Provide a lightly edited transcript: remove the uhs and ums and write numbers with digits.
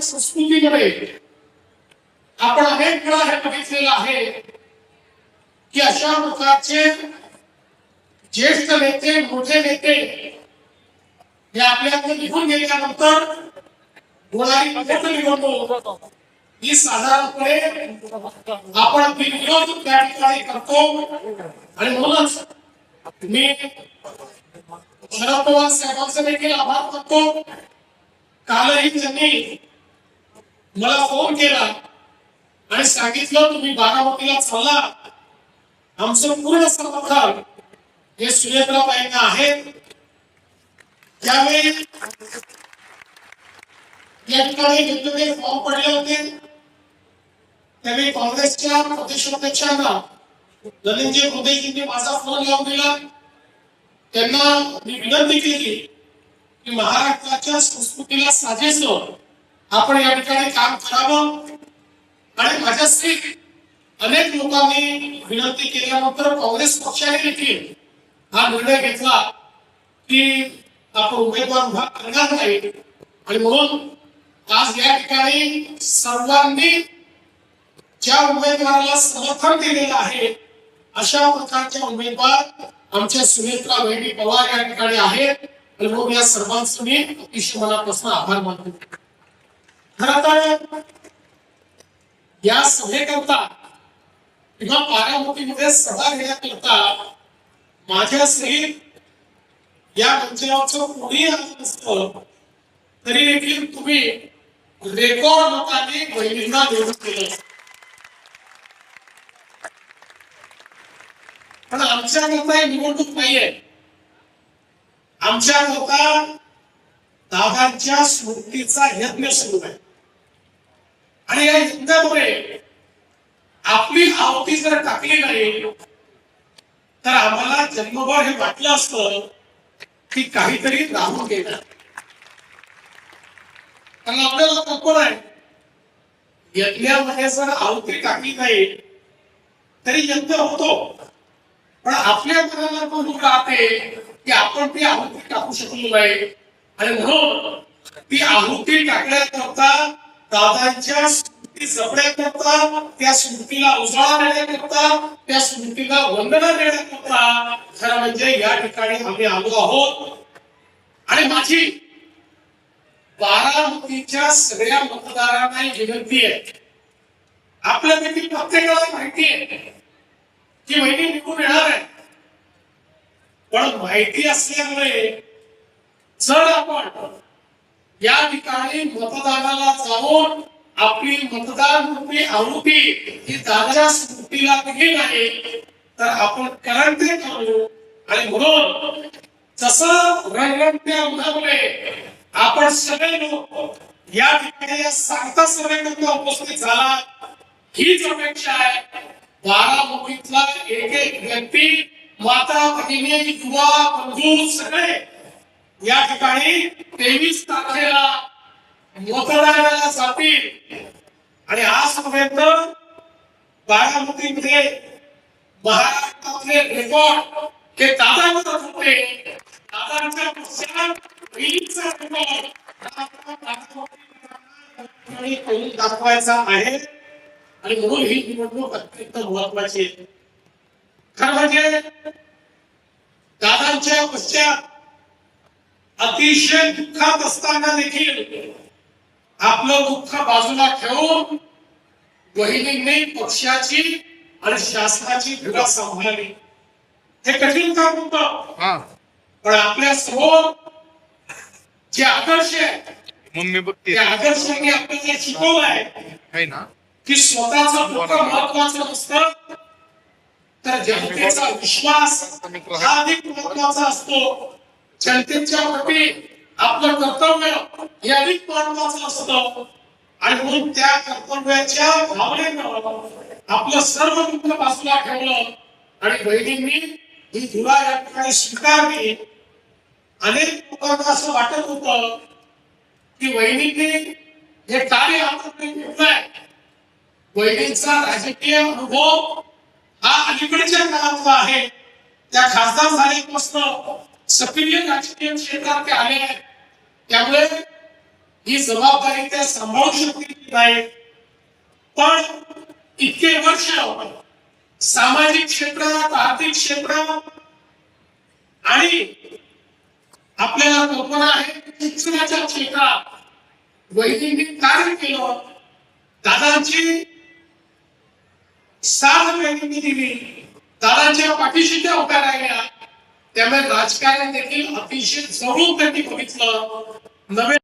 संस्कृतीमध्ये आपण अनेक वेळा हे बघितलेलं आहे की अशा प्रकारचे ज्येष्ठ नेते, मोठे नेते हे आपल्याकडे निघून गेल्यानंतर होणारी निवडणूक ही साधारणपणे आपण आपली विरोध त्या ठिकाणी करतो. आणि म्हणूनच मी शरद पवार साहेबांचा देखील आभार मानतो. कालही त्यांनी मला फोन केला आणि सांगितलं तुम्ही बारामतीला चला, आमचं पूर्ण समर्थन हे सुनेत्राबाईंना आहे. त्यावेळी या ठिकाणी वेगवेगळे फॉर्म पडले होते. त्यावेळी काँग्रेसच्या प्रदेशाध्यक्षांना धनंजय मुंडेजींनी माझा फोन लावून दिला. त्यांना मी विनंती केली की महाराष्ट्राच्या संस्कृतीला साजेसं आपण या ठिकाणी काम करावं. आणि माझ्याशी अनेक लोकांनी विनंती केल्यानंतर काँग्रेस पक्षाने देखील हा निर्णय घेतला की आपण उमेदवार उभा करणार नाही. आणि म्हणून आज या ठिकाणी सर्वांनी ज्या उमेदवाराला समर्थन दिलेलं आहे अशा प्रकारच्या उमेदवार आमच्या सुनेत्रा वहिनी पवार या ठिकाणी आहेत. आणि म्हणून या सर्वांचं मी अतिशय मनापासून आभार मानतो. खरं तर या सभेकरता किंवा बारामतीमध्ये सभा घेण्याकरता माझ्यासहित या मंचावरचं कोणी आलं नसतं तरी देखील तुम्ही रेकॉर्ड मताने बहिणींना निवडून केलं. पण आमच्याकरता निवडणूक नाहीये. आमच्याकरता दादांच्या स्मृतीचा यज्ञ सुरू आहे. आणि या यज्ञामुळे आपली आहुती जर टाकली नाही तर आम्हाला जन्मभर हे वाटलं असतं की काहीतरी राहून गेलं. कारण आपल्याला कल्पना आहे यज्ञामध्ये जर आहुती टाकली नाही तरी यज्ञ होतो. पण आपल्या मनाला म्हणून राहते की आपण ती आहुती टाकू शकलो नाही. आणि म्हणून ती आहुती टाकण्याकरता, दादांच्या स्मृती जपण्याकरता, त्या स्मृतीला उजाळा देण्याकरता, त्या स्मृतीला वंदना देण्याकरता खरं म्हणजे या ठिकाणी आम्ही आलो आहोत. आणि माझी बारामतीच्या सगळ्या मतदारांना विनंती आहे. आपल्यापैकी प्रत्येकाला माहिती आहे की वहिनी निघून येणार आहे. पण माहिती असल्यामुळे जर आपण या ठिकाणी मतदानाला जाऊन आपली मतदान रूपी आहुती ही दादाच्या स्मृतीला दिली नाही तर आपण करंटे करू. आणि म्हणून जसं रंगरंगत्या उन्हामुळे आपण सगळे लोक या ठिकाणी या सांगता सभेकरता उपस्थित झाला, हीच अपेक्षा आहे. बारामतीतला एक एक व्यक्ती, माता भगिनी, युवा बंधू सगळे या ठिकाणी 23 तारखेला मतदानाला जातील. आणि आजपर्यंत बारामतीमध्ये महाराष्ट्रातले रेकॉर्ड हे दादा करत होते. दादांच्या पश्चात पहिलीचा रेकॉर्ड दाखवायचा आहे. आणि म्हणून ही निवडणूक अत्यंत महत्वाची आहे. खरं म्हणजे दादांच्या पश्चात अतिशय दुःखात असताना देखील आपलं दुःख बाजूला ठेवून वहिनींनी पक्षाची आणि शासनाची धुरा सांभाळली. हे कठीण काम होतं. पण आपल्या समोर जे आदर्श आहे त्या आदर्शांनी आपल्याला शिकवलंय ना की स्वतःचं दुःख महत्वाचं नसतं तर जनतेचा विश्वास हा अधिक महत्वाचा असतो. जनतेच्या प्रती आपलं कर्तव्य हे अधिक महत्वाचं असतं. आणि म्हणून त्या कर्तव्याच्या भावनेनं आपलं सर्व दुःख बाजूला ठेवलं आणि बहिणींनी ही धुरा या ठिकाणी स्वीकारली. अनेक लोकांना असं वाटत होतं की वहिनींनी हे कार्य आपण घेतलंय. वहिनींचा राजकीय अनुभव हा अलीकडच्या काळातला आहे. त्या खासदार झाल्यापासून सक्रिय राजकीय क्षेत्रात ते आले आहेत. त्यामुळे ही जबाबदारी त्या सांभाळू शकतील नाही. पण इतके वर्ष सामाजिक क्षेत्रात, आर्थिक क्षेत्रात आणि आपल्याला कल्पना आहे शिक्षणाच्या क्षेत्रात वैज्ञानिक कार्य केलं. दादांची साथ त्यांनी दिली, दादांच्या पाठीशी त्या उभ्या राहिल्या. त्यामुळे राजकारण देखील अतिशय जवळून त्यांनी बघितलं. नव्या